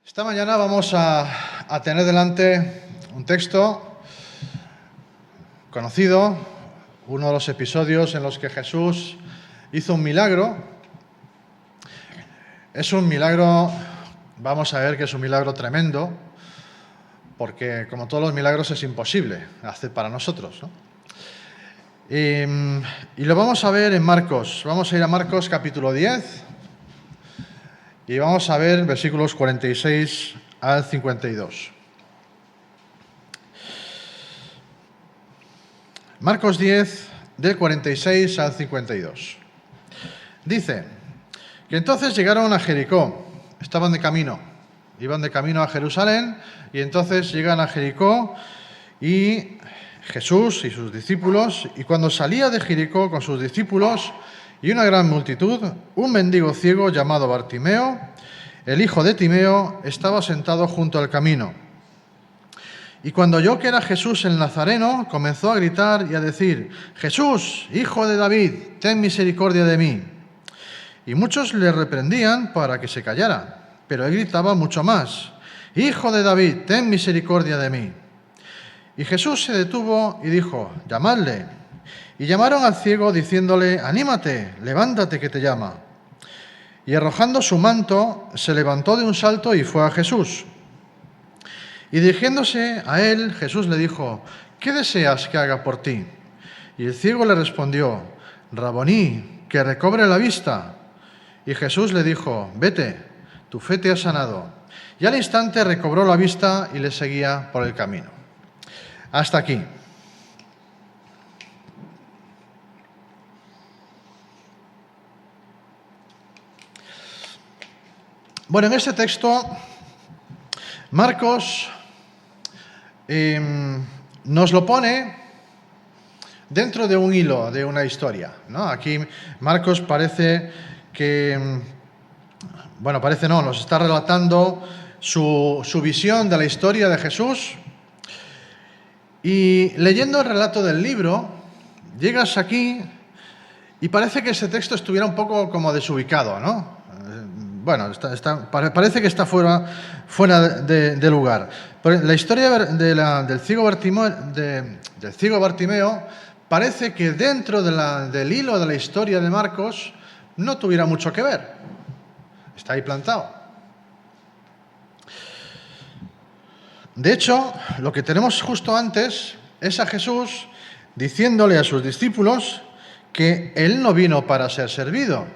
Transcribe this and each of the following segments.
Esta mañana vamos a tener delante un texto conocido, uno de los episodios en los que Jesús hizo un milagro. Es un milagro, vamos a ver que es un milagro tremendo, porque como todos los milagros es imposible hacer para nosotros, ¿no? Y lo vamos a ver en Marcos. Vamos a ir a Marcos capítulo 10 y vamos a ver versículos 46 al 52. Marcos 10, del 46 al 52. Dice que entonces llegaron a Jericó, estaban de camino, iban de camino a Jerusalén, y entonces llegan a Jericó y Jesús y sus discípulos, y cuando salía de Jericó con sus discípulos y una gran multitud, un mendigo ciego llamado Bartimeo, el hijo de Timeo, estaba sentado junto al camino. Y cuando oyó que era Jesús el Nazareno, comenzó a gritar y a decir: Jesús, hijo de David, ten misericordia de mí. Y muchos le reprendían para que se callara, pero él gritaba mucho más: Hijo de David, ten misericordia de mí. Y Jesús se detuvo y dijo: llamadle. Y llamaron al ciego diciéndole: anímate, levántate que te llama. Y arrojando su manto, se levantó de un salto y fue a Jesús. Y dirigiéndose a él, Jesús le dijo: ¿qué deseas que haga por ti? Y el ciego le respondió: Raboní, que recobre la vista. Y Jesús le dijo: vete, tu fe te ha sanado. Y al instante recobró la vista y le seguía por el camino. Hasta aquí. Bueno, en este texto, Marcos nos lo pone dentro de un hilo, de una historia, ¿no? Aquí Marcos parece que, nos está relatando su visión de la historia de Jesús. Y leyendo el relato del libro, llegas aquí y parece que ese texto estuviera un poco como desubicado, ¿no? Bueno, parece que está fuera de lugar. Pero la historia del ciego Bartimeo parece que dentro del hilo de la historia de Marcos no tuviera mucho que ver. Está ahí plantado. De hecho, lo que tenemos justo antes es a Jesús diciéndole a sus discípulos que Él no vino para ser servido,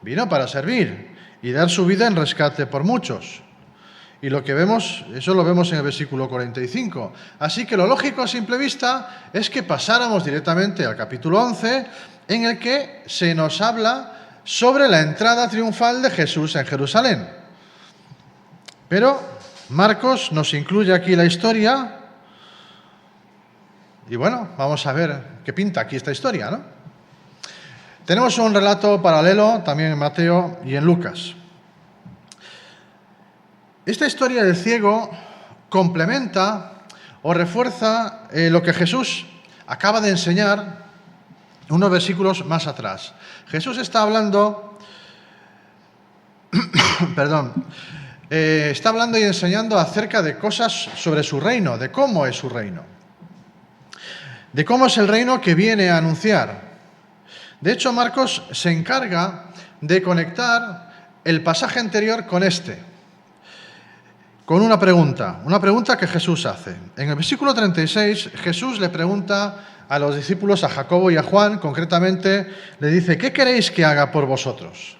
vino para servir y dar su vida en rescate por muchos. Y lo que vemos, eso lo vemos en el versículo 45. Así que lo lógico a simple vista es que pasáramos directamente al capítulo 11, en el que se nos habla sobre la entrada triunfal de Jesús en Jerusalén. Pero Marcos nos incluye aquí la historia y bueno, vamos a ver qué pinta aquí esta historia, ¿no? Tenemos un relato paralelo también en Mateo y en Lucas. Esta historia del ciego complementa o refuerza lo que Jesús acaba de enseñar unos versículos más atrás. Jesús está hablando, está hablando y enseñando acerca de cosas sobre su reino, de cómo es su reino, de cómo es el reino que viene a anunciar. De hecho, Marcos se encarga de conectar el pasaje anterior con con una pregunta que Jesús hace. En el versículo 36, Jesús le pregunta a los discípulos, a Jacobo y a Juan, concretamente, le dice: ¿qué queréis que haga por vosotros?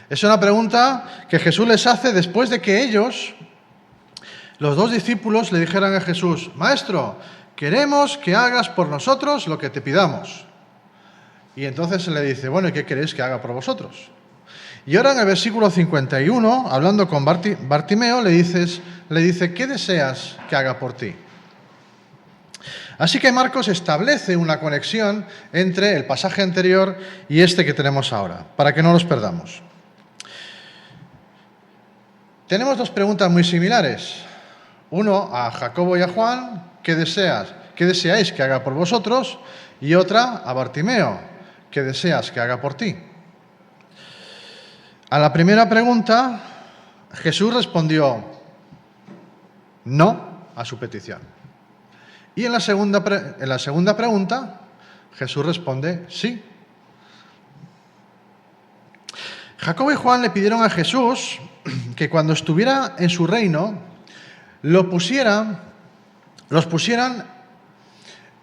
Es una pregunta que Jesús les hace después de que ellos, los dos discípulos, le dijeran a Jesús: Maestro, queremos que hagas por nosotros lo que te pidamos. Y entonces se le dice: bueno, ¿y qué queréis que haga por vosotros? Y ahora en el versículo 51, hablando con Bartimeo, le dice: ¿qué deseas que haga por ti? Así que Marcos establece una conexión entre el pasaje anterior y este que tenemos ahora, para que no los perdamos. Tenemos dos preguntas muy similares. Uno a Jacobo y a Juan: ¿qué deseáis que haga por vosotros? Y otra a Bartimeo: ¿qué deseas que haga por ti? A la primera pregunta, Jesús respondió: no a su petición. Y en la segunda pregunta, Jesús responde sí. Jacobo y Juan le pidieron a Jesús que cuando estuviera en su reino, los pusieran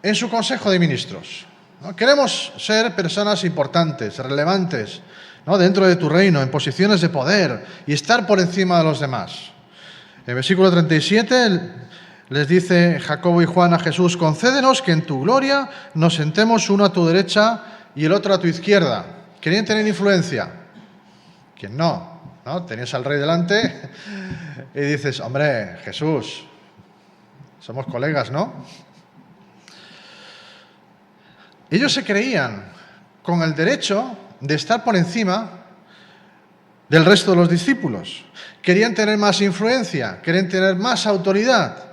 en su consejo de ministros. ¿No? Queremos ser personas importantes, relevantes, ¿no? Dentro de tu reino, en posiciones de poder y estar por encima de los demás. En el versículo 37 les dice Jacobo y Juan a Jesús: concédenos que en tu gloria nos sentemos uno a tu derecha y el otro a tu izquierda. ¿Querían tener influencia? ¿Quién no? ¿No? Tenías al rey delante y dices: hombre, Jesús, somos colegas, ¿no? Ellos se creían con el derecho de estar por encima del resto de los discípulos. Querían tener más influencia, querían tener más autoridad.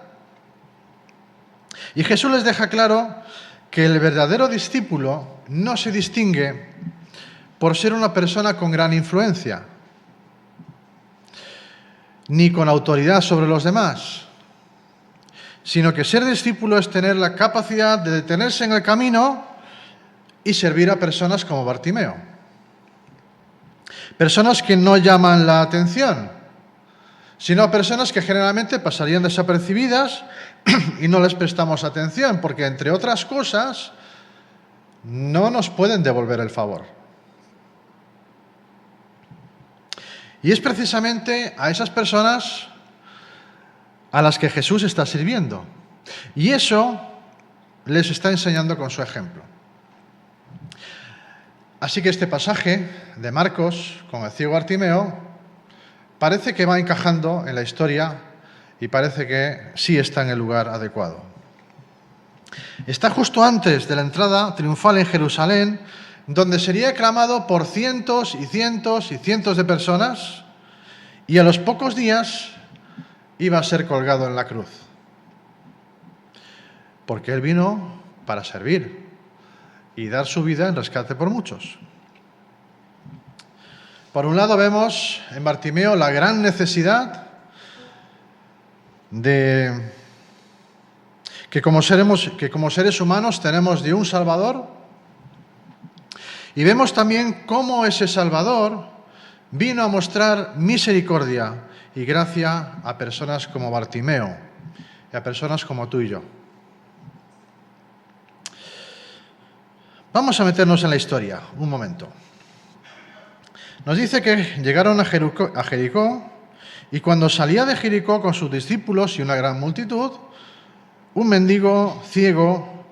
Y Jesús les deja claro que el verdadero discípulo no se distingue por ser una persona con gran influencia, ni con autoridad sobre los demás, sino que ser discípulo es tener la capacidad de detenerse en el camino y servir a personas como Bartimeo. Personas que no llaman la atención, sino personas que generalmente pasarían desapercibidas y no les prestamos atención, porque entre otras cosas no nos pueden devolver el favor. Y es precisamente a esas personas a las que Jesús está sirviendo. Y eso les está enseñando con su ejemplo. Así que este pasaje de Marcos con el ciego Bartimeo parece que va encajando en la historia y parece que sí está en el lugar adecuado. Está justo antes de la entrada triunfal en Jerusalén, donde sería aclamado por cientos y cientos y cientos de personas, y a los pocos días iba a ser colgado en la cruz. Porque Él vino para servir y dar su vida en rescate por muchos. Por un lado vemos en Bartimeo la gran necesidad de que como seres humanos tenemos de un Salvador, y vemos también cómo ese Salvador vino a mostrar misericordia y gracia a personas como Bartimeo y a personas como tú y yo. Vamos a meternos en la historia, un momento. Nos dice que llegaron a Jericó, y cuando salía de Jericó con sus discípulos y una gran multitud, un mendigo ciego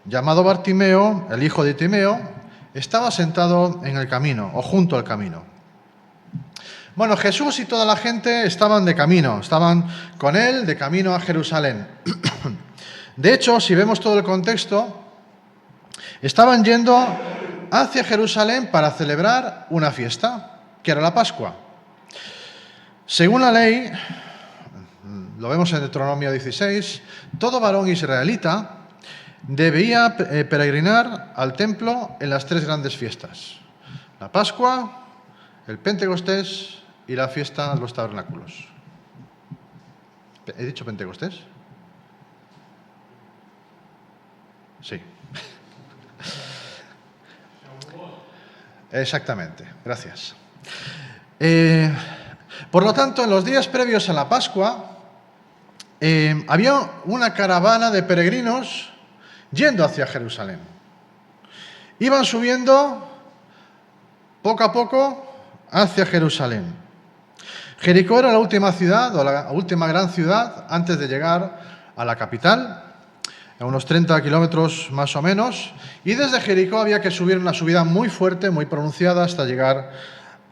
llamado Bartimeo, el hijo de Timeo, estaba sentado en el camino o junto al camino. Bueno, Jesús y toda la gente estaban de camino, estaban con él de camino a Jerusalén. De hecho, si vemos todo el contexto, estaban yendo hacia Jerusalén para celebrar una fiesta, que era la Pascua. Según la ley, lo vemos en Deuteronomio 16, todo varón israelita debía peregrinar al templo en las tres grandes fiestas: la Pascua, el Pentecostés y la fiesta de los tabernáculos. ¿He dicho Pentecostés? Sí. Exactamente, gracias. Por lo tanto, en los días previos a la Pascua, había una caravana de peregrinos yendo hacia Jerusalén. Iban subiendo poco a poco hacia Jerusalén. Jericó era la última ciudad o la última gran ciudad antes de llegar a la capital, a unos 30 kilómetros más o menos, y desde Jericó había que subir una subida muy fuerte, muy pronunciada, hasta llegar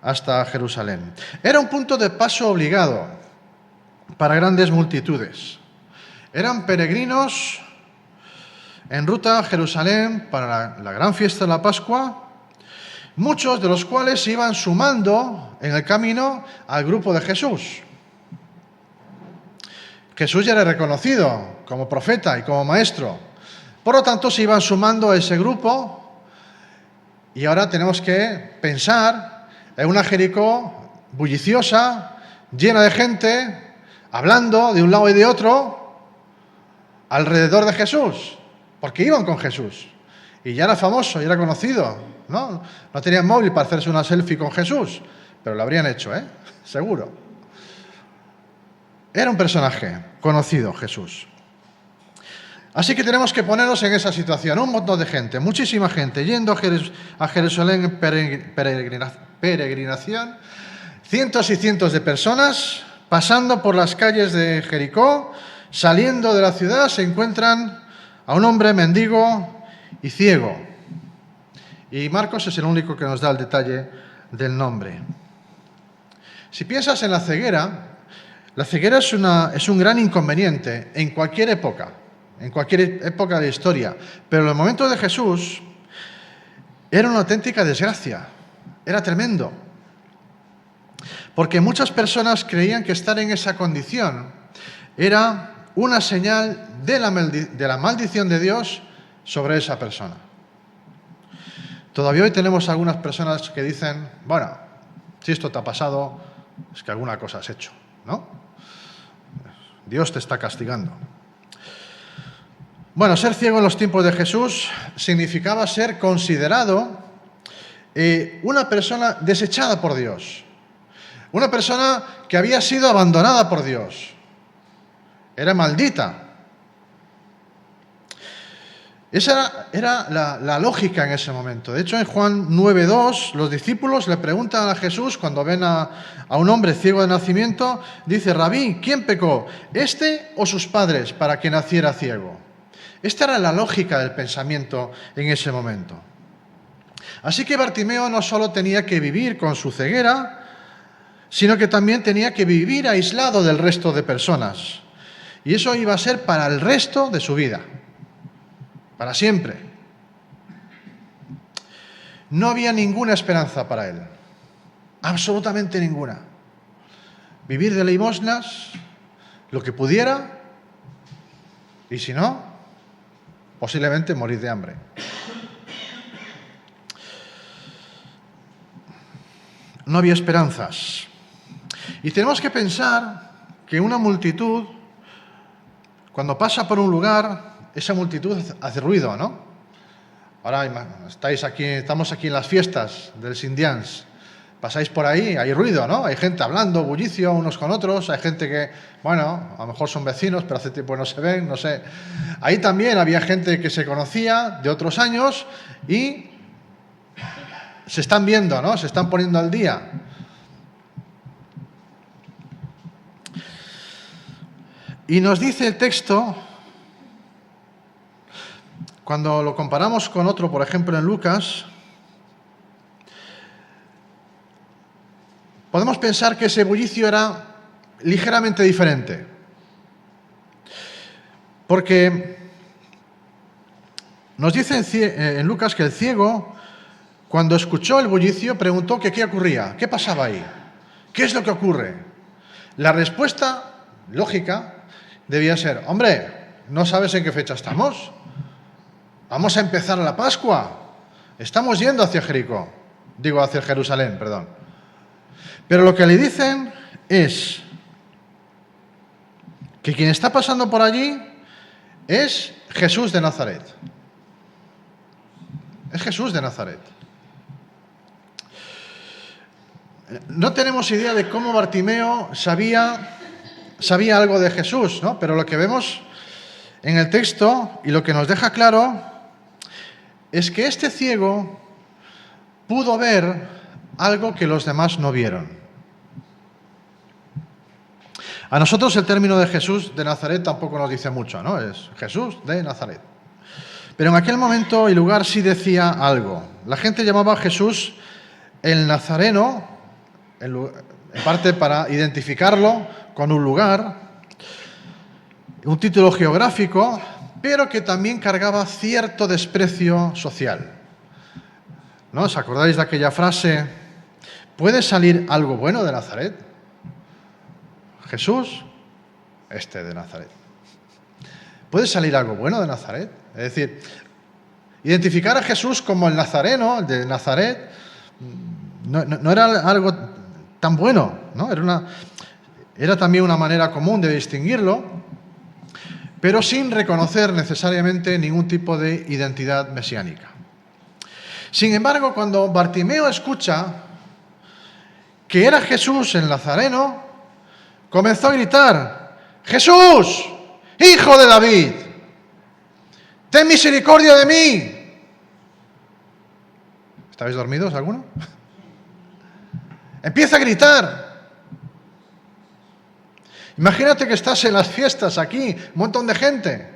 hasta Jerusalén. Era un punto de paso obligado para grandes multitudes. Eran peregrinos en ruta a Jerusalén para la gran fiesta de la Pascua, muchos de los cuales se iban sumando en el camino al grupo de Jesús. Jesús ya era reconocido como profeta y como maestro. Por lo tanto, se iban sumando a ese grupo, y ahora tenemos que pensar en una Jericó bulliciosa, llena de gente, hablando de un lado y de otro alrededor de Jesús, porque iban con Jesús. Y ya era famoso, ya era conocido, ¿no? No tenían móvil para hacerse una selfie con Jesús, pero lo habrían hecho, seguro. Era un personaje conocido, Jesús. Así que tenemos que ponernos en esa situación. Un montón de gente, muchísima gente, yendo a Jerusalén en peregrinación, cientos y cientos de personas pasando por las calles de Jericó, saliendo de la ciudad, se encuentran a un hombre mendigo y ciego. Y Marcos es el único que nos da el detalle del nombre. Si piensas en la ceguera es un gran inconveniente en cualquier época de la historia, pero en el momento de Jesús era una auténtica desgracia, era tremendo, porque muchas personas creían que estar en esa condición era una señal de la maldición de Dios sobre esa persona. Todavía hoy tenemos algunas personas que dicen, bueno, si esto te ha pasado, es que alguna cosa has hecho, ¿no? Dios te está castigando. Bueno, ser ciego en los tiempos de Jesús significaba ser considerado una persona desechada por Dios, una persona que había sido abandonada por Dios, era maldita. Esa era la lógica en ese momento. De hecho, en Juan 9:2, los discípulos le preguntan a Jesús, cuando ven a un hombre ciego de nacimiento, dice, Rabí, ¿quién pecó, este o sus padres, para que naciera ciego? Esta era la lógica del pensamiento en ese momento. Así que Bartimeo no solo tenía que vivir con su ceguera, sino que también tenía que vivir aislado del resto de personas. Y eso iba a ser para el resto de su vida, para siempre. No había ninguna esperanza para él, absolutamente ninguna. Vivir de limosnas, lo que pudiera, y si no, posiblemente morir de hambre. No había esperanzas. Y tenemos que pensar que una multitud, cuando pasa por un lugar, esa multitud hace ruido, ¿no? Ahora estamos aquí en las fiestas del Sindians. Pasáis por ahí, hay ruido, ¿no? Hay gente hablando, bullicio unos con otros, hay gente que, bueno, a lo mejor son vecinos, pero hace tiempo no se ven, no sé. Ahí también había gente que se conocía de otros años y se están viendo, ¿no? Se están poniendo al día. Y nos dice el texto, cuando lo comparamos con otro, por ejemplo en Lucas, podemos pensar que ese bullicio era ligeramente diferente. Porque nos dice en Lucas que el ciego, cuando escuchó el bullicio, preguntó que qué ocurría, qué pasaba ahí, qué es lo que ocurre. La respuesta lógica debía ser, hombre, ¿no sabes en qué fecha estamos? Vamos a empezar la Pascua. Estamos yendo hacia hacia Jerusalén, perdón. Pero lo que le dicen es que quien está pasando por allí es Jesús de Nazaret. Es Jesús de Nazaret. No tenemos idea de cómo Bartimeo sabía algo de Jesús, ¿no? Pero lo que vemos en el texto y lo que nos deja claro es que este ciego pudo ver algo que los demás no vieron. A nosotros el término de Jesús de Nazaret tampoco nos dice mucho, ¿no? Es Jesús de Nazaret. Pero en aquel momento y lugar sí decía algo. La gente llamaba a Jesús el Nazareno, en parte para identificarlo con un lugar, un título geográfico, pero que también cargaba cierto desprecio social. ¿No? ¿Os acordáis de aquella frase? ¿Puede salir algo bueno de Nazaret? Jesús, de Nazaret. ¿Puede salir algo bueno de Nazaret? Es decir, identificar a Jesús como el nazareno, el de Nazaret, no era algo tan bueno, ¿no? Era también una manera común de distinguirlo, pero sin reconocer necesariamente ningún tipo de identidad mesiánica. Sin embargo, cuando Bartimeo escucha que era Jesús el Nazareno, comenzó a gritar: ¡Jesús, hijo de David, ten misericordia de mí! ¿Estáis dormidos alguno? Empieza a gritar. Imagínate que estás en las fiestas aquí, un montón de gente,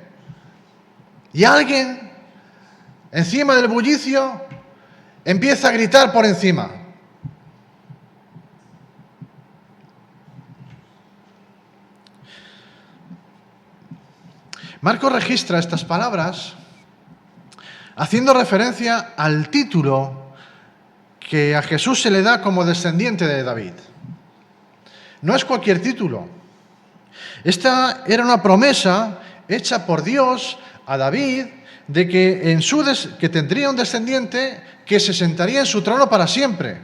y alguien, encima del bullicio, empieza a gritar por encima. Marcos registra estas palabras haciendo referencia al título que a Jesús se le da como descendiente de David. No es cualquier título. Esta era una promesa hecha por Dios a David de que, que tendría un descendiente que se sentaría en su trono para siempre.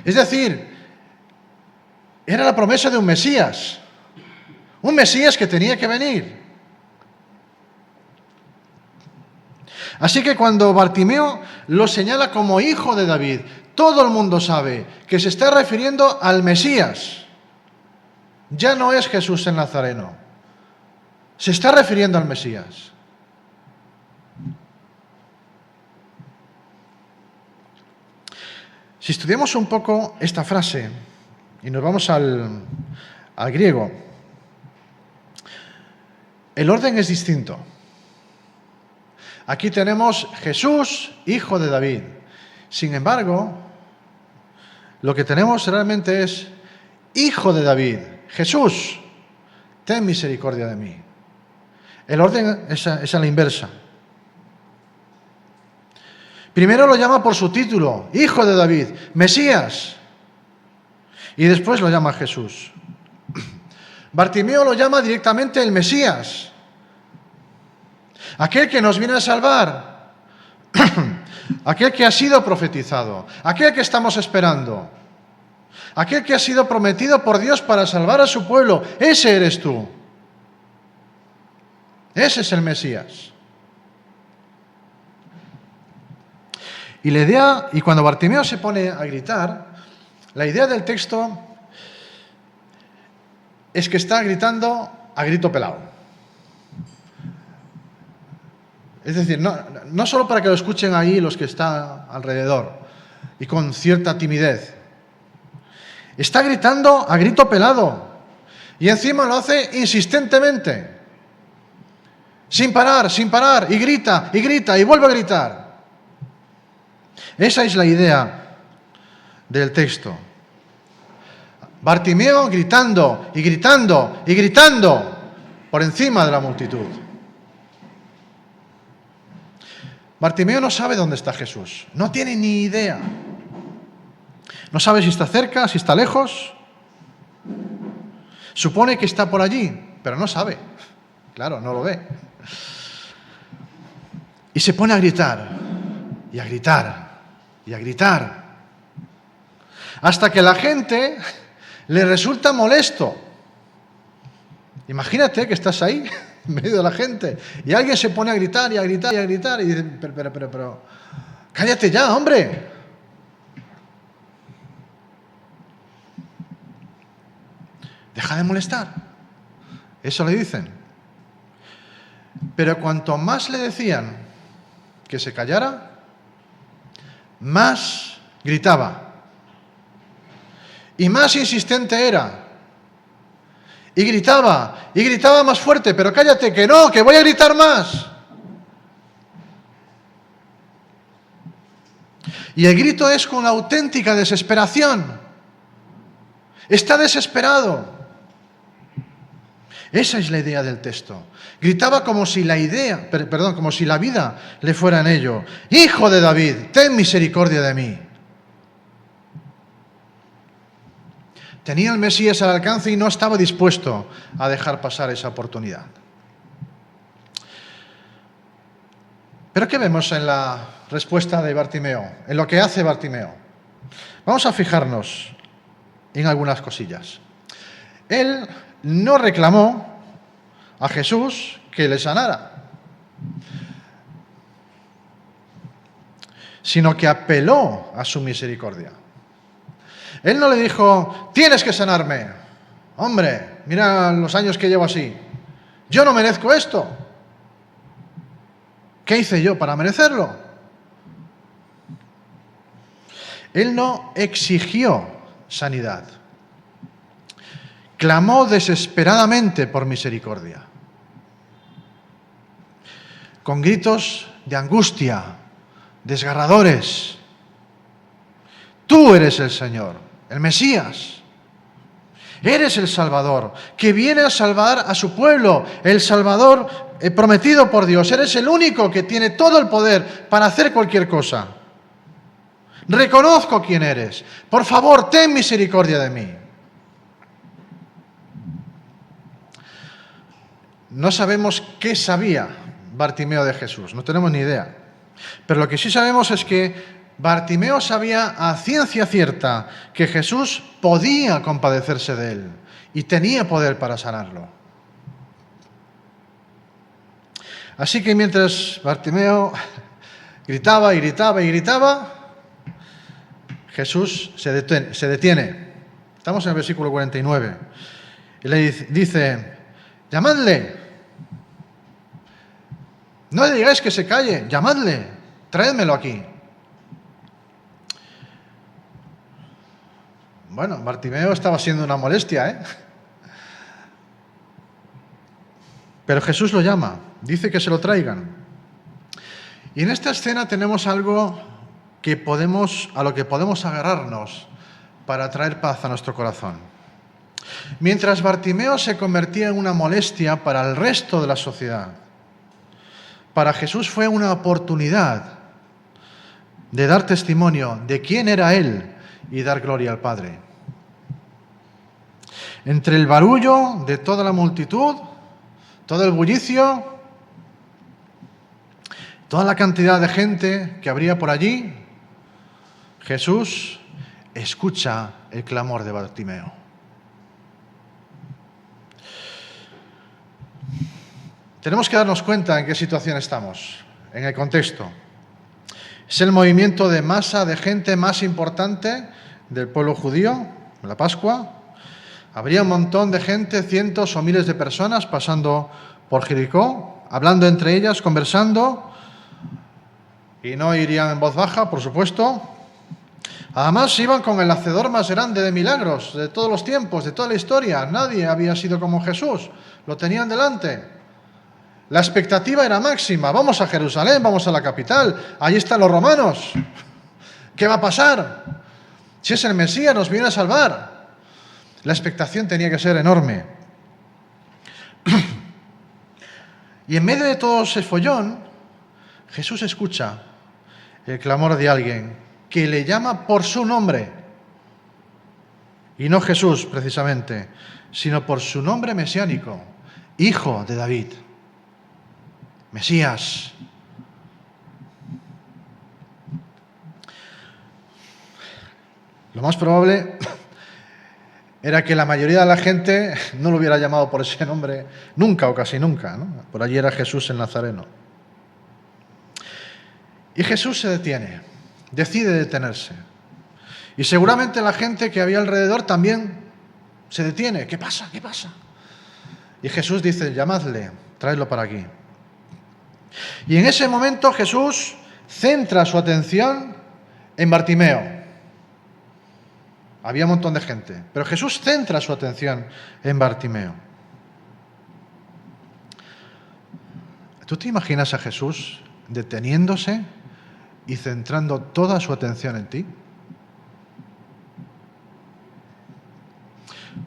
Es decir, era la promesa de un Mesías que tenía que venir. Así que cuando Bartimeo lo señala como hijo de David, todo el mundo sabe que se está refiriendo al Mesías. Ya no es Jesús el Nazareno. Se está refiriendo al Mesías. Si estudiamos un poco esta frase y nos vamos al griego, el orden es distinto. Aquí tenemos Jesús, hijo de David. Sin embargo, lo que tenemos realmente es hijo de David. Jesús, ten misericordia de mí. El orden es a la inversa. Primero lo llama por su título, hijo de David, Mesías. Y después lo llama Jesús. Bartimeo lo llama directamente el Mesías. Aquel que nos viene a salvar. Aquel que ha sido profetizado. Aquel que estamos esperando. Aquel que ha sido prometido por Dios para salvar a su pueblo. Ese eres tú. Ese es el Mesías. Y cuando Bartimeo se pone a gritar, la idea del texto es que está gritando a grito pelado. Es decir, no solo para que lo escuchen ahí los que están alrededor y con cierta timidez. Está gritando a grito pelado y encima lo hace insistentemente, sin parar, y grita y vuelve a gritar. Esa es la idea del texto. Bartimeo gritando y gritando y gritando por encima de la multitud. Bartimeo no sabe dónde está Jesús, no tiene ni idea. No sabe si está cerca, si está lejos. Supone que está por allí, pero no sabe. Claro, no lo ve. Y se pone a gritar, y a gritar, y a gritar, hasta que la gente le resulta molesto. Imagínate que estás ahí, en medio de la gente, y alguien se pone a gritar, y a gritar, y a gritar, y dice, pero, cállate ya, hombre. Deja de molestar. Eso le dicen. Pero cuanto más le decían que se callara, más gritaba. Y más insistente era. Y gritaba más fuerte, pero cállate, que no, que voy a gritar más. Y el grito es con auténtica desesperación. Está desesperado. Esa es la idea del texto. Gritaba como si la vida le fuera en ello. Hijo de David, ten misericordia de mí. Tenía el Mesías al alcance y no estaba dispuesto a dejar pasar esa oportunidad. ¿Pero qué vemos en la respuesta de Bartimeo? En lo que hace Bartimeo. Vamos a fijarnos en algunas cosillas. Él no reclamó a Jesús que le sanara, sino que apeló a su misericordia. Él no le dijo, tienes que sanarme. Hombre, mira los años que llevo así. Yo no merezco esto. ¿Qué hice yo para merecerlo? Él no exigió sanidad. Clamó desesperadamente por misericordia, con gritos de angustia, desgarradores. Tú eres el Señor, el Mesías. Eres el Salvador, que viene a salvar a su pueblo, el Salvador prometido por Dios. Eres el único que tiene todo el poder para hacer cualquier cosa. Reconozco quién eres. Por favor, ten misericordia de mí. No sabemos qué sabía Bartimeo de Jesús, no tenemos ni idea. Pero lo que sí sabemos es que Bartimeo sabía a ciencia cierta que Jesús podía compadecerse de él y tenía poder para sanarlo. Así que mientras Bartimeo gritaba y gritaba y gritaba, Jesús se detiene. Estamos en el versículo 49. Y le dice, llamadle. No le digáis que se calle, llamadle, traédmelo aquí. Bueno, Bartimeo estaba siendo una molestia, ¿eh? Pero Jesús lo llama, dice que se lo traigan. Y en esta escena tenemos algo a lo que podemos agarrarnos para traer paz a nuestro corazón. Mientras Bartimeo se convertía en una molestia para el resto de la sociedad, para Jesús fue una oportunidad de dar testimonio de quién era Él y dar gloria al Padre. Entre el barullo de toda la multitud, todo el bullicio, toda la cantidad de gente que habría por allí, Jesús escucha el clamor de Bartimeo. Tenemos que darnos cuenta en qué situación estamos, en el contexto. Es el movimiento de masa de gente más importante del pueblo judío, la Pascua. Habría un montón de gente, cientos o miles de personas pasando por Jericó, hablando entre ellas, conversando, y no irían en voz baja, por supuesto. Además, iban con el hacedor más grande de milagros de todos los tiempos, de toda la historia. Nadie había sido como Jesús. Lo tenían delante. La expectativa era máxima. Vamos a Jerusalén, vamos a la capital. Allí están los romanos. ¿Qué va a pasar? Si es el Mesías, nos viene a salvar. La expectación tenía que ser enorme. Y en medio de todo ese follón, Jesús escucha el clamor de alguien que le llama por su nombre. Y no Jesús, precisamente, sino por su nombre mesiánico, Hijo de David. Mesías. Lo más probable era que la mayoría de la gente no lo hubiera llamado por ese nombre nunca o casi nunca, ¿no? Por allí era Jesús el Nazareno. Y Jesús se detiene, decide detenerse. Y seguramente la gente que había alrededor también se detiene. ¿Qué pasa? ¿Qué pasa? Y Jesús dice, llamadle, traedlo para aquí. Y en ese momento Jesús centra su atención en Bartimeo. Había un montón de gente, pero Jesús centra su atención en Bartimeo. ¿Tú te imaginas a Jesús deteniéndose y centrando toda su atención en ti?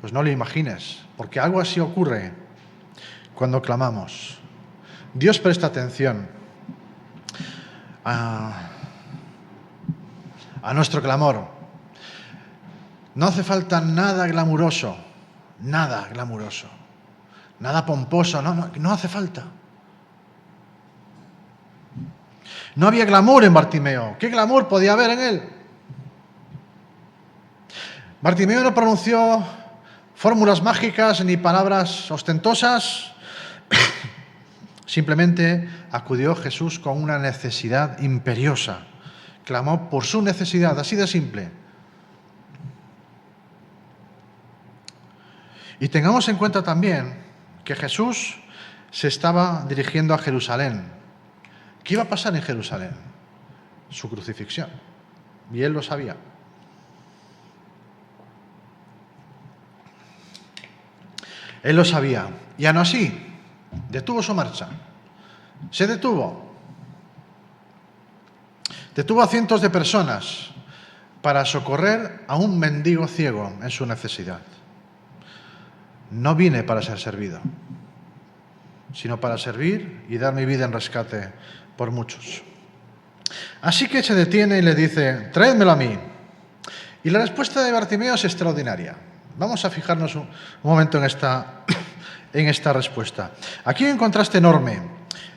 Pues no lo imagines, porque algo así ocurre cuando clamamos. Dios presta atención a nuestro clamor. No hace falta nada glamuroso, nada pomposo, no hace falta. No había glamour en Bartimeo. ¿Qué glamour podía haber en él? Bartimeo no pronunció fórmulas mágicas ni palabras ostentosas. Simplemente acudió Jesús con una necesidad imperiosa. Clamó por su necesidad, así de simple. Y tengamos en cuenta también que Jesús se estaba dirigiendo a Jerusalén. ¿Qué iba a pasar en Jerusalén? Su crucifixión. Y él lo sabía. Él lo sabía. Y aún así, detuvo su marcha. Se detuvo. Detuvo a cientos de personas para socorrer a un mendigo ciego en su necesidad. No vine para ser servido, sino para servir y dar mi vida en rescate por muchos. Así que se detiene y le dice: traédmelo a mí. Y la respuesta de Bartimeo es extraordinaria. Vamos a fijarnos un momento en esta respuesta. Aquí hay un contraste enorme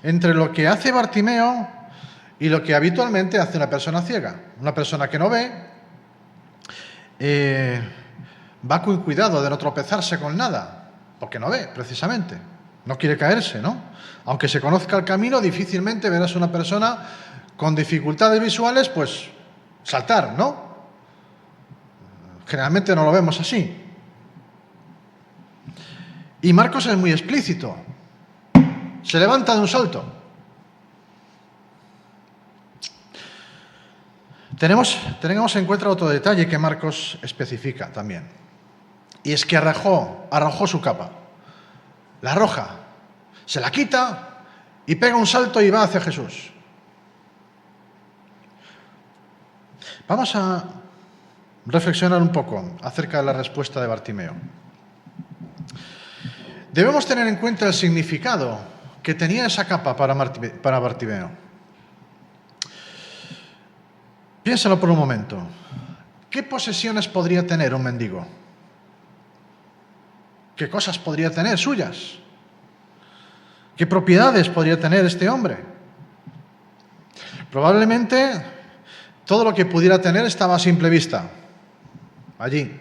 entre lo que hace Bartimeo y lo que habitualmente hace una persona ciega. Una persona que no ve va con cuidado de no tropezarse con nada, porque no ve, precisamente. No quiere caerse, ¿no? Aunque se conozca el camino, difícilmente verás una persona con dificultades visuales, pues, saltar, ¿no? Generalmente no lo vemos así. Y Marcos es muy explícito. Se levanta de un salto. Tenemos en cuenta otro detalle que Marcos especifica también. Y es que arrojó su capa. La arroja, se la quita y pega un salto y va hacia Jesús. Vamos a reflexionar un poco acerca de la respuesta de Bartimeo. Debemos tener en cuenta el significado que tenía esa capa para Bartimeo. Piénsalo por un momento. ¿Qué posesiones podría tener un mendigo? ¿Qué cosas podría tener suyas? ¿Qué propiedades podría tener este hombre? Probablemente todo lo que pudiera tener estaba a simple vista, allí,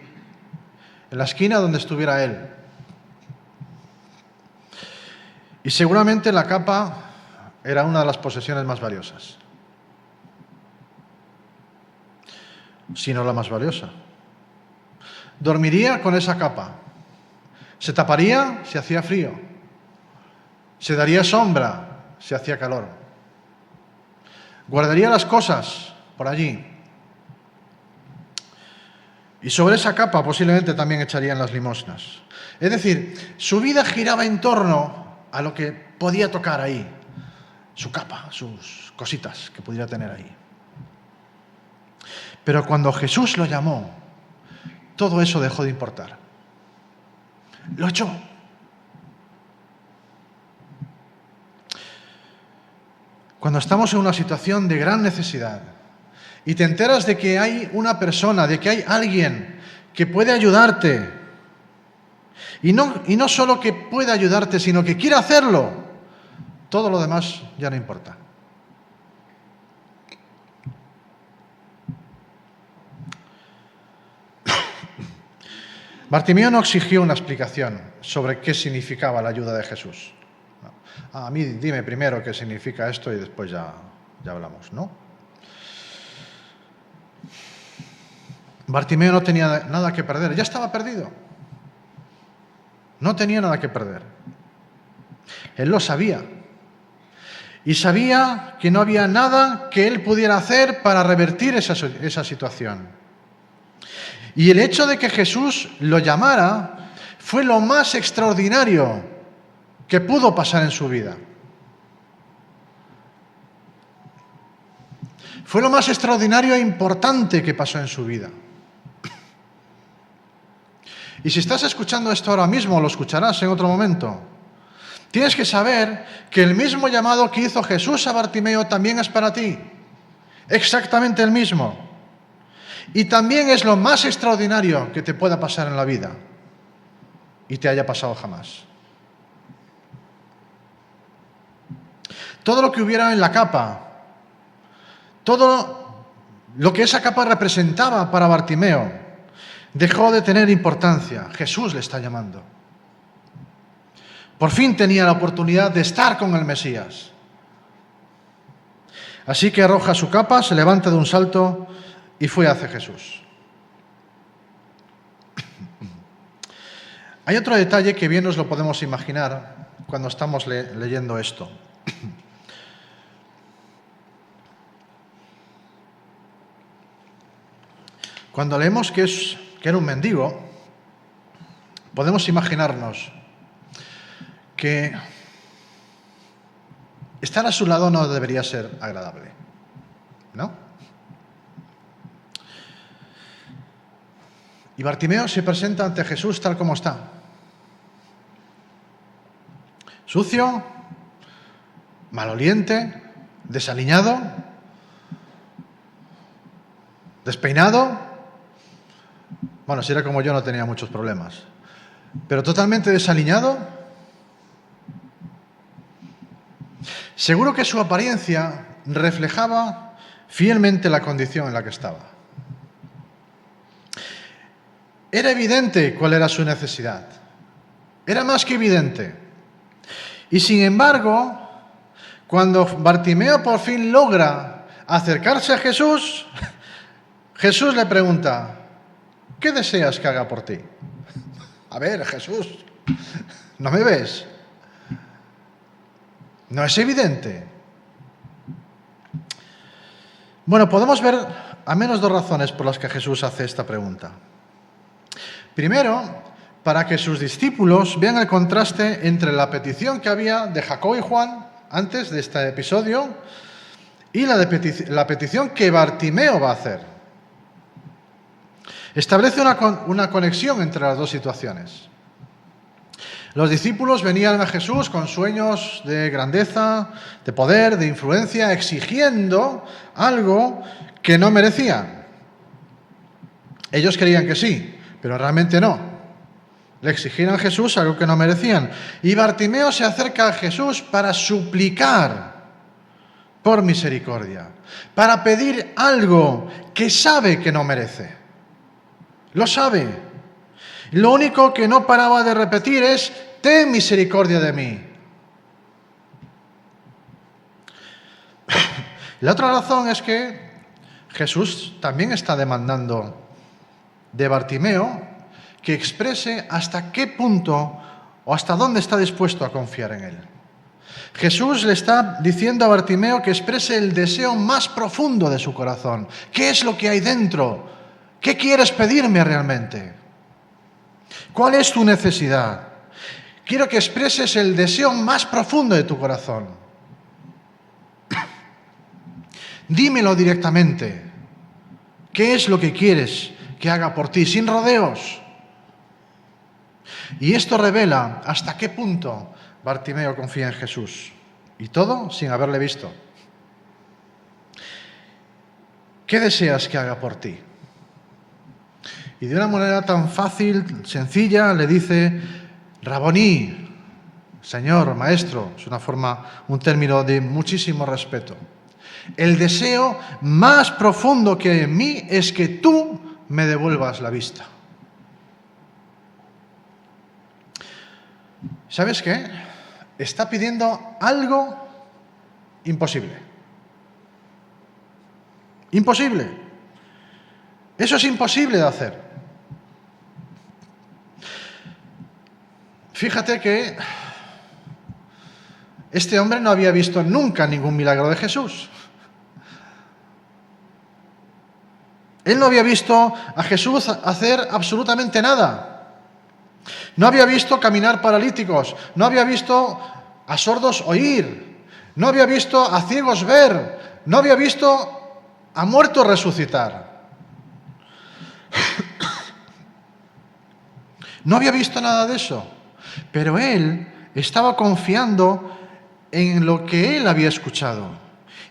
en la esquina donde estuviera él. Y seguramente la capa era una de las posesiones más valiosas, si no la más valiosa. Dormiría con esa capa. Se taparía si hacía frío. Se daría sombra si hacía calor. Guardaría las cosas por allí. Y sobre esa capa posiblemente también echarían las limosnas. Es decir, su vida giraba en torno a lo que podía tocar ahí. Su capa, sus cositas que pudiera tener ahí. Pero cuando Jesús lo llamó, todo eso dejó de importar. Lo echó. Cuando estamos en una situación de gran necesidad y te enteras de que hay una persona, de que hay alguien que puede ayudarte, y no solo que puede ayudarte, sino que quiere hacerlo, todo lo demás ya no importa. Bartimeo no exigió una explicación sobre qué significaba la ayuda de Jesús. A mí dime primero qué significa esto y después ya hablamos, ¿no? Bartimeo no tenía nada que perder, ya estaba perdido. No tenía nada que perder. Él lo sabía. Y sabía que no había nada que él pudiera hacer para revertir esa situación. Y el hecho de que Jesús lo llamara fue lo más extraordinario que pudo pasar en su vida. Fue lo más extraordinario e importante que pasó en su vida. Y si estás escuchando esto ahora mismo, lo escucharás en otro momento, tienes que saber que el mismo llamado que hizo Jesús a Bartimeo también es para ti. Exactamente el mismo. Y también es lo más extraordinario que te pueda pasar en la vida y te haya pasado jamás. Todo lo que hubiera en la capa, todo lo que esa capa representaba para Bartimeo, dejó de tener importancia. Jesús le está llamando. Por fin tenía la oportunidad de estar con el Mesías. Así que arroja su capa, se levanta de un salto y fue hacia Jesús. Hay otro detalle que bien nos lo podemos imaginar cuando estamos leyendo esto. Cuando leemos que era un mendigo, podemos imaginarnos que estar a su lado no debería ser agradable, ¿no? Y Bartimeo se presenta ante Jesús tal como está. Sucio, maloliente, desaliñado, despeinado. Bueno, si era como yo no tenía muchos problemas. Pero totalmente desaliñado. Seguro que su apariencia reflejaba fielmente la condición en la que estaba. Era evidente cuál era su necesidad. Era más que evidente. Y sin embargo, cuando Bartimeo por fin logra acercarse a Jesús, Jesús le pregunta: ¿qué deseas que haga por ti? A ver, Jesús, ¿no me ves? ¿No es evidente? Bueno, podemos ver al menos dos razones por las que Jesús hace esta pregunta. Primero, para que sus discípulos vean el contraste entre la petición que había de Jacobo y Juan antes de este episodio y la petición que Bartimeo va a hacer. Establece una conexión entre las dos situaciones. Los discípulos venían a Jesús con sueños de grandeza, de poder, de influencia, exigiendo algo que no merecían. Ellos creían que sí, pero realmente no. Le exigían a Jesús algo que no merecían. Y Bartimeo se acerca a Jesús para suplicar por misericordia, para pedir algo que sabe que no merece. Lo sabe. Lo único que no paraba de repetir es: ten misericordia de mí. La otra razón es que Jesús también está demandando de Bartimeo que exprese hasta qué punto o hasta dónde está dispuesto a confiar en él. Jesús le está diciendo a Bartimeo que exprese el deseo más profundo de su corazón. ¿Qué es lo que hay dentro? ¿Qué quieres pedirme realmente? ¿Cuál es tu necesidad? Quiero que expreses el deseo más profundo de tu corazón. Dímelo directamente. ¿Qué es lo que quieres que haga por ti, sin rodeos? Y esto revela hasta qué punto Bartimeo confía en Jesús. Y todo sin haberle visto. ¿Qué deseas que haga por ti? Y de una manera tan fácil, sencilla, le dice: Raboní, Señor, Maestro. Es un término de muchísimo respeto. El deseo más profundo que hay en mí es que tú me devuelvas la vista. ¿Sabes qué? Está pidiendo algo imposible. Imposible. Eso es imposible de hacer. Fíjate que este hombre no había visto nunca ningún milagro de Jesús. Él no había visto a Jesús hacer absolutamente nada. No había visto caminar paralíticos, no había visto a sordos oír, no había visto a ciegos ver, no había visto a muertos resucitar. No había visto nada de eso, pero él estaba confiando en lo que él había escuchado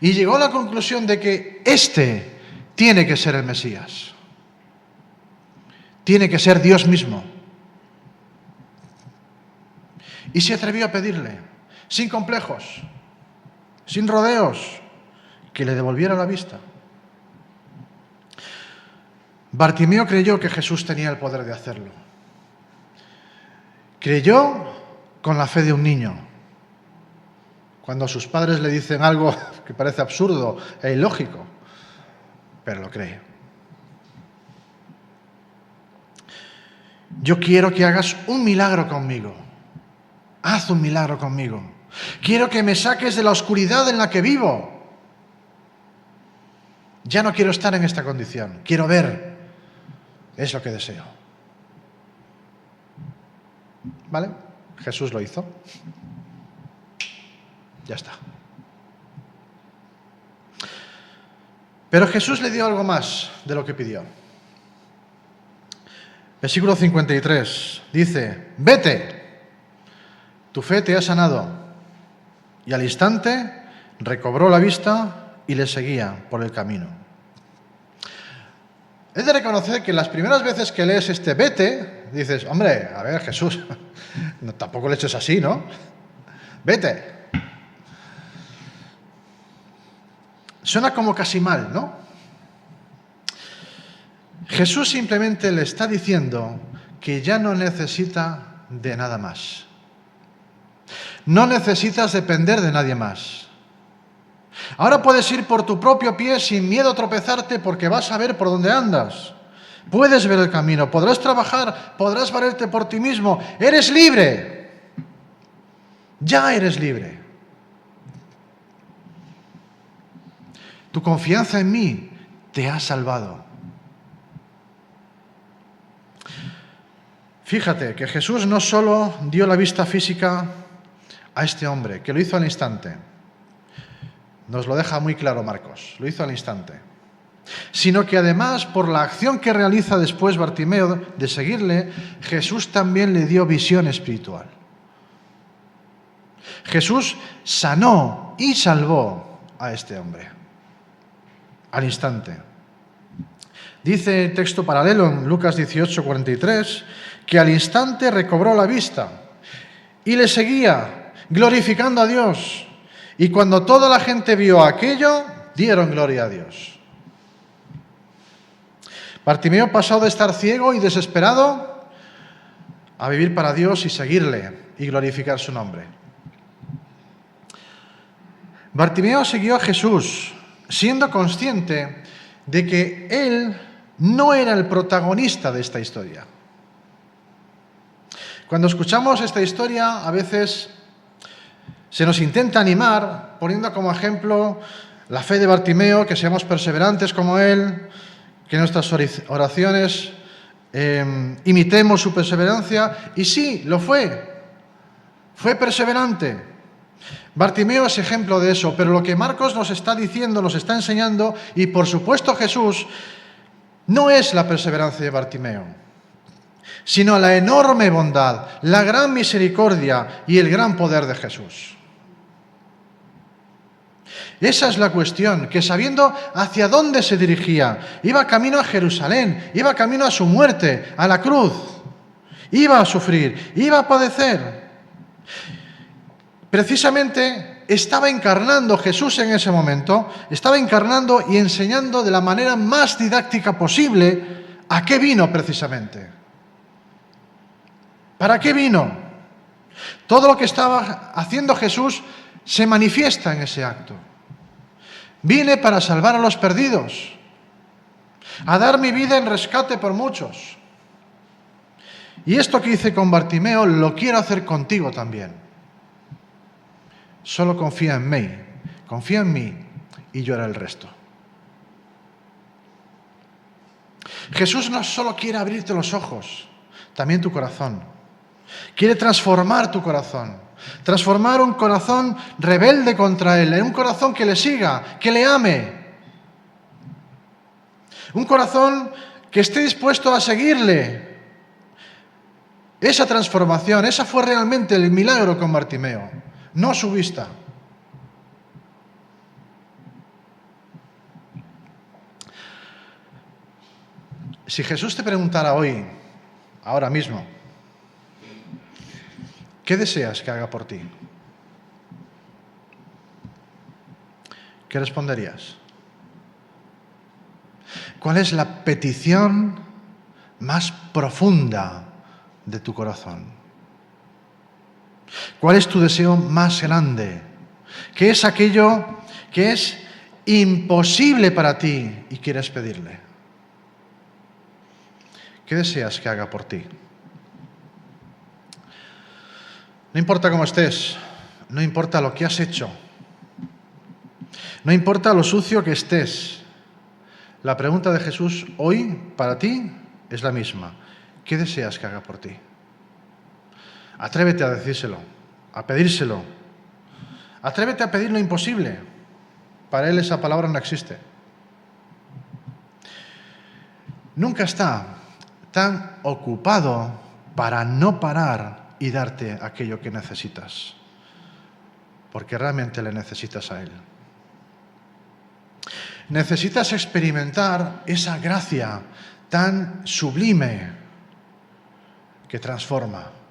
y llegó a la conclusión de que este tiene que ser el Mesías. Tiene que ser Dios mismo. Y se atrevió a pedirle, sin complejos, sin rodeos, que le devolviera la vista. Bartimeo creyó que Jesús tenía el poder de hacerlo. Creyó con la fe de un niño. Cuando sus padres le dicen algo que parece absurdo e ilógico, pero lo cree. Yo quiero que hagas un milagro conmigo. Haz un milagro conmigo. Quiero que me saques de la oscuridad en la que vivo. Ya no quiero estar en esta condición. Quiero ver. Es lo que deseo. ¿Vale? Jesús lo hizo. Ya está. Pero Jesús le dio algo más de lo que pidió. Versículo 53 dice: vete, tu fe te ha sanado. Y al instante recobró la vista y le seguía por el camino. He de reconocer que las primeras veces que lees este vete, dices, hombre, a ver, Jesús, no, tampoco le eches así, ¿no? Vete. Suena como casi mal, ¿no? Jesús simplemente le está diciendo que ya no necesita de nada más. No necesitas depender de nadie más. Ahora puedes ir por tu propio pie sin miedo a tropezarte porque vas a ver por dónde andas. Puedes ver el camino, podrás trabajar, podrás valerte por ti mismo. Eres libre. Ya eres libre. Tu confianza en mí te ha salvado. Fíjate que Jesús no solo dio la vista física a este hombre, que lo hizo al instante. Nos lo deja muy claro Marcos, lo hizo al instante. Sino que además, por la acción que realiza después Bartimeo de seguirle, Jesús también le dio visión espiritual. Jesús sanó y salvó a este hombre. Al instante. Dice el texto paralelo en Lucas 18:43 que al instante recobró la vista y le seguía, glorificando a Dios. Y cuando toda la gente vio aquello, dieron gloria a Dios. Bartimeo pasó de estar ciego y desesperado a vivir para Dios y seguirle y glorificar su nombre. Bartimeo siguió a Jesús, siendo consciente de que él no era el protagonista de esta historia. Cuando escuchamos esta historia, a veces se nos intenta animar poniendo como ejemplo la fe de Bartimeo, que seamos perseverantes como él, que en nuestras oraciones imitemos su perseverancia. Y sí, lo fue. Fue perseverante. Bartimeo es ejemplo de eso, pero lo que Marcos nos está diciendo, nos está enseñando, y por supuesto Jesús, no es la perseverancia de Bartimeo, sino la enorme bondad, la gran misericordia y el gran poder de Jesús. Esa es la cuestión, que sabiendo hacia dónde se dirigía, iba camino a Jerusalén, iba camino a su muerte, a la cruz, iba a sufrir, iba a padecer. Precisamente estaba encarnando Jesús en ese momento, estaba encarnando y enseñando de la manera más didáctica posible a qué vino precisamente. ¿Para qué vino? Todo lo que estaba haciendo Jesús se manifiesta en ese acto. Vine para salvar a los perdidos, a dar mi vida en rescate por muchos. Y esto que hice con Bartimeo lo quiero hacer contigo también. Solo confía en mí y yo haré el resto. Jesús no solo quiere abrirte los ojos, también tu corazón. Quiere transformar tu corazón, transformar un corazón rebelde contra Él, en un corazón que le siga, que le ame. Un corazón que esté dispuesto a seguirle. Esa transformación, esa fue realmente el milagro con Bartimeo, no su vista. Si Jesús te preguntara hoy, ahora mismo, ¿qué deseas que haga por ti? ¿Qué responderías? ¿Cuál es la petición más profunda de tu corazón? ¿Cuál es tu deseo más grande? ¿Qué es aquello que es imposible para ti y quieres pedirle? ¿Qué deseas que haga por ti? No importa cómo estés, no importa lo que has hecho, no importa lo sucio que estés. La pregunta de Jesús hoy para ti es la misma. ¿Qué deseas que haga por ti? Atrévete a decírselo, a pedírselo. Atrévete a pedir lo imposible. Para Él esa palabra no existe. Nunca está tan ocupado para no parar y darte aquello que necesitas, porque realmente le necesitas a Él. Necesitas experimentar esa gracia tan sublime que transforma.